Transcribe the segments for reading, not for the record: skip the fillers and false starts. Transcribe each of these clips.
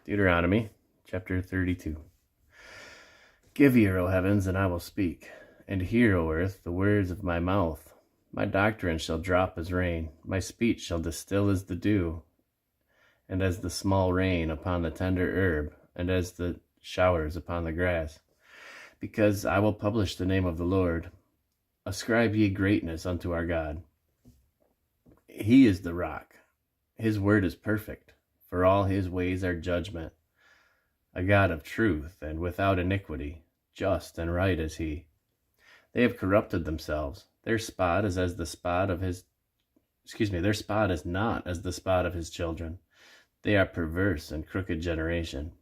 Deuteronomy chapter 32. Give ear, O heavens, and I will speak, and hear, O earth, the words of my mouth. My doctrine shall drop as rain, my speech shall distill as the dew, and as the small rain upon the tender herb, and as the showers upon the grass. Because I will publish the name of the Lord. Ascribe ye greatness unto our God. He is the rock. His word is perfect, for all his ways are judgment. A God of truth and without iniquity, just and right is he. They have corrupted themselves. Their spot is as the spot of his their spot is not as the spot of his children. They are perverse and crooked generation.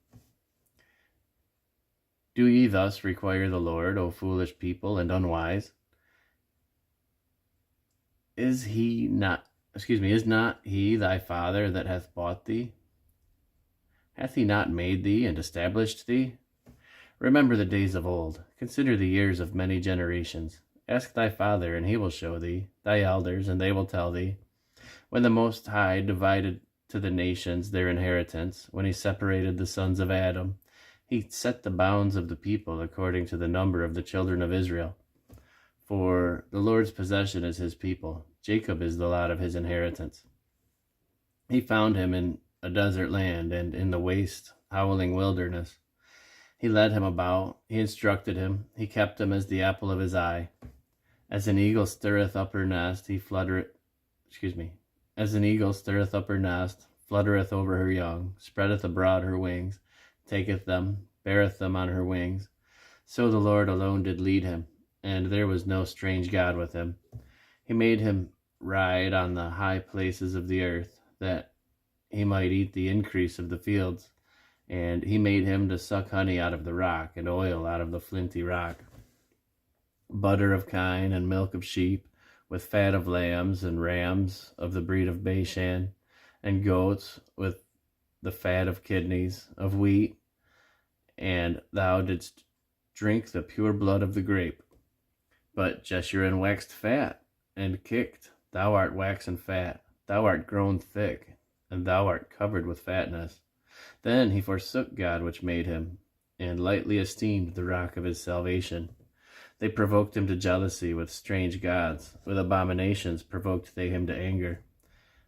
Do ye thus require the Lord, O foolish people and unwise? Is not he thy father that hath bought thee? Hath he not made thee and established thee? Remember the days of old, consider the years of many generations. Ask thy father, and he will show thee, thy elders, and they will tell thee. When the Most High divided to the nations their inheritance, when he separated the sons of Adam, he set the bounds of the people according to the number of the children of Israel. For the Lord's possession is his people, Jacob is the lot of his inheritance. He found him in a desert land and in the waste, howling wilderness. He led him about, he instructed him, he kept him as the apple of his eye. As an eagle stirreth up her nest, as an eagle stirreth up her nest, fluttereth over her young, spreadeth abroad her wings, taketh them, beareth them on her wings. So the Lord alone did lead him, and there was no strange God with him. He made him ride on the high places of the earth, that he might eat the increase of the fields. And he made him to suck honey out of the rock, and oil out of the flinty rock, butter of kine and milk of sheep, with fat of lambs and rams of the breed of Bashan, and goats with the fat of kidneys, of wheat. And thou didst drink the pure blood of the grape. But Jeshurun waxed fat, and kicked. Thou art waxen fat, thou art grown thick, and thou art covered with fatness. Then he forsook God which made him, and lightly esteemed the rock of his salvation. They provoked him to jealousy with strange gods. With abominations provoked they him to anger.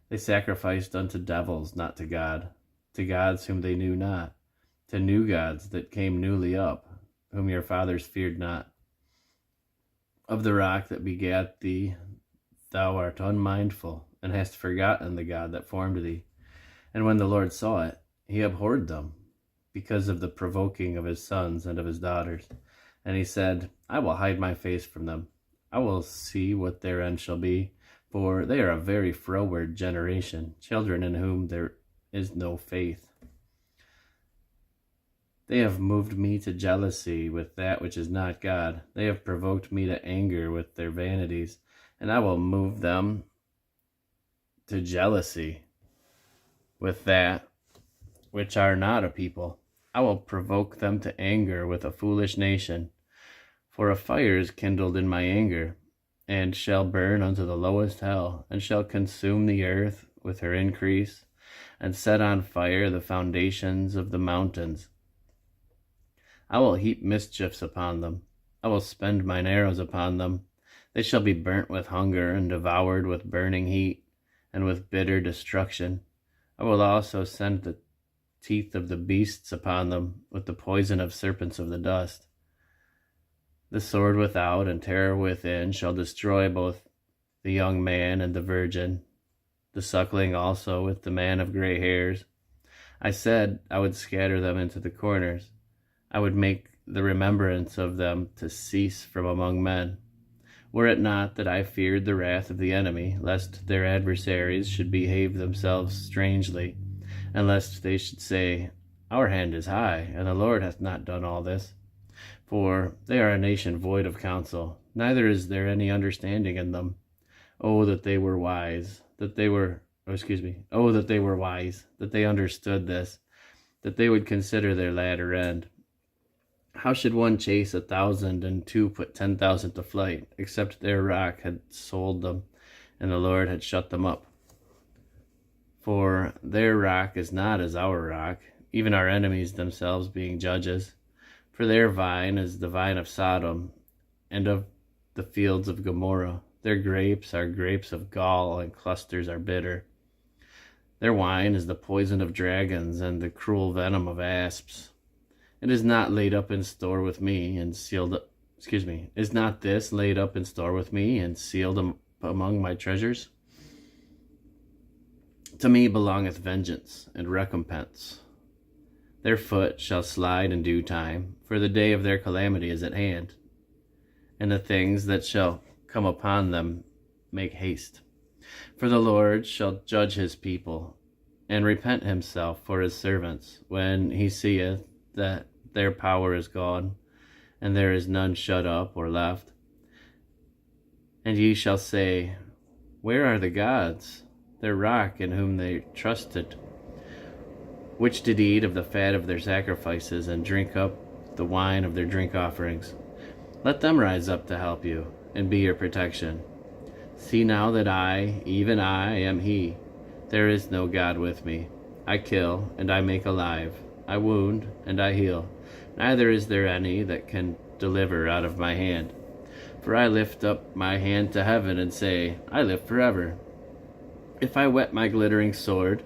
They sacrificed unto devils, not to God, to gods whom they knew not, to new gods that came newly up, whom your fathers feared not. Of the rock that begat thee thou art unmindful, and hast forgotten the God that formed thee. And when the Lord saw it, he abhorred them, because of the provoking of his sons and of his daughters. And he said, I will hide my face from them. I will see what their end shall be, for they are a very froward generation, children in whom there is no faith. They have moved me to jealousy with that which is not God. They have provoked me to anger with their vanities, and I will move them to jealousy with that which are not a people. I will provoke them to anger with a foolish nation. For a fire is kindled in my anger, and shall burn unto the lowest hell, and shall consume the earth with her increase, and set on fire the foundations of the mountains. I will heap mischiefs upon them. I will spend mine arrows upon them. They shall be burnt with hunger, and devoured with burning heat, and with bitter destruction. I will also send the teeth of the beasts upon them, with the poison of serpents of the dust. The sword without and terror within shall destroy both the young man and the virgin, the suckling also with the man of gray hairs. I said I would scatter them into the corners. I would make the remembrance of them to cease from among men. Were it not that I feared the wrath of the enemy, lest their adversaries should behave themselves strangely, and lest they should say, Our hand is high, and the Lord hath not done all this. For they are a nation void of counsel, neither is there any understanding in them. Oh, that they were wise, that they understood this, that they would consider their latter end. How should one chase 1,000 and two put 10,000 to flight, except their rock had sold them, and the Lord had shut them up? For their rock is not as our rock, even our enemies themselves being judges. For their vine is the vine of Sodom, and of the fields of Gomorrah. Their grapes are grapes of gall, and clusters are bitter. Their wine is the poison of dragons, and the cruel venom of asps. It is not laid up in store with me, and sealed up. Is not this laid up in store with me, and sealed among my treasures? To me belongeth vengeance and recompense. Their foot shall slide in due time, for the day of their calamity is at hand, and the things that shall come upon them make haste. For the Lord shall judge his people, and repent himself for his servants, when he seeth that their power is gone, and there is none shut up or left. And ye shall say, Where are the gods, their rock in whom they trusted, which did eat of the fat of their sacrifices, and drink up the wine of their drink offerings? Let them rise up to help you, and be your protection. See now that I, even I, am he. There is no God with me. I kill, and I make alive. I wound, and I heal. Neither is there any that can deliver out of my hand. For I lift up my hand to heaven, and say, I live forever. If I whet my glittering sword,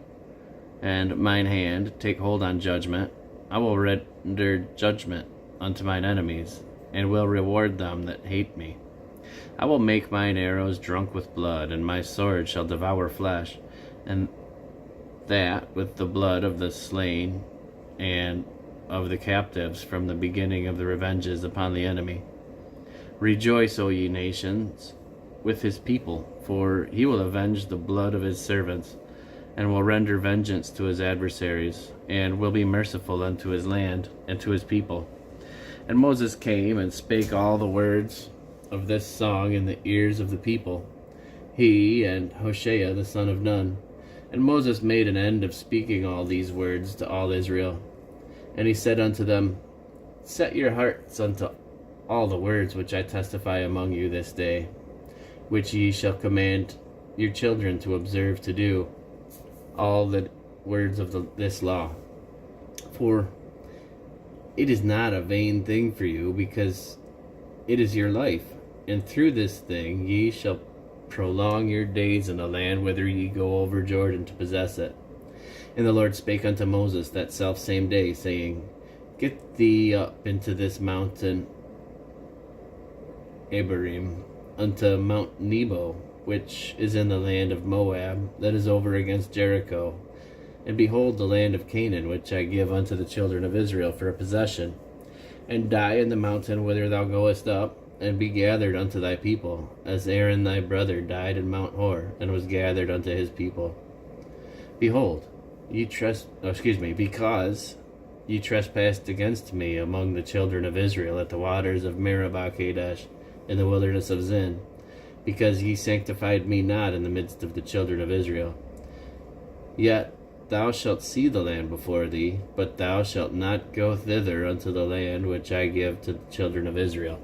and mine hand take hold on judgment, I will render judgment unto mine enemies, and will reward them that hate me. I will make mine arrows drunk with blood, and my sword shall devour flesh, and that with the blood of the slain and of the captives from the beginning of the revenges upon the enemy. Rejoice, O ye nations, with his people, for he will avenge the blood of his servants, and will render vengeance to his adversaries, and will be merciful unto his land and to his people. And Moses came and spake all the words of this song in the ears of the people, he and Hoshea the son of Nun. And Moses made an end of speaking all these words to all Israel. And he said unto them, Set your hearts unto all the words which I testify among you this day, which ye shall command your children to observe to do, all the words of this law. For it is not a vain thing for you, because it is your life, and through this thing ye shall prolong your days in the land whither ye go over Jordan to possess it. And the Lord spake unto Moses that selfsame day, saying, Get thee up into this mountain Abarim, unto Mount Nebo, which is in the land of Moab, that is over against Jericho. And behold the land of Canaan, which I give unto the children of Israel for a possession. And die in the mountain whither thou goest up, and be gathered unto thy people, as Aaron thy brother died in Mount Hor, and was gathered unto his people. Behold, because ye trespassed against me among the children of Israel at the waters of Meribah Kadesh, in the wilderness of Zin, because ye sanctified me not in the midst of the children of Israel. Yet thou shalt see the land before thee, but thou shalt not go thither unto the land which I give to the children of Israel.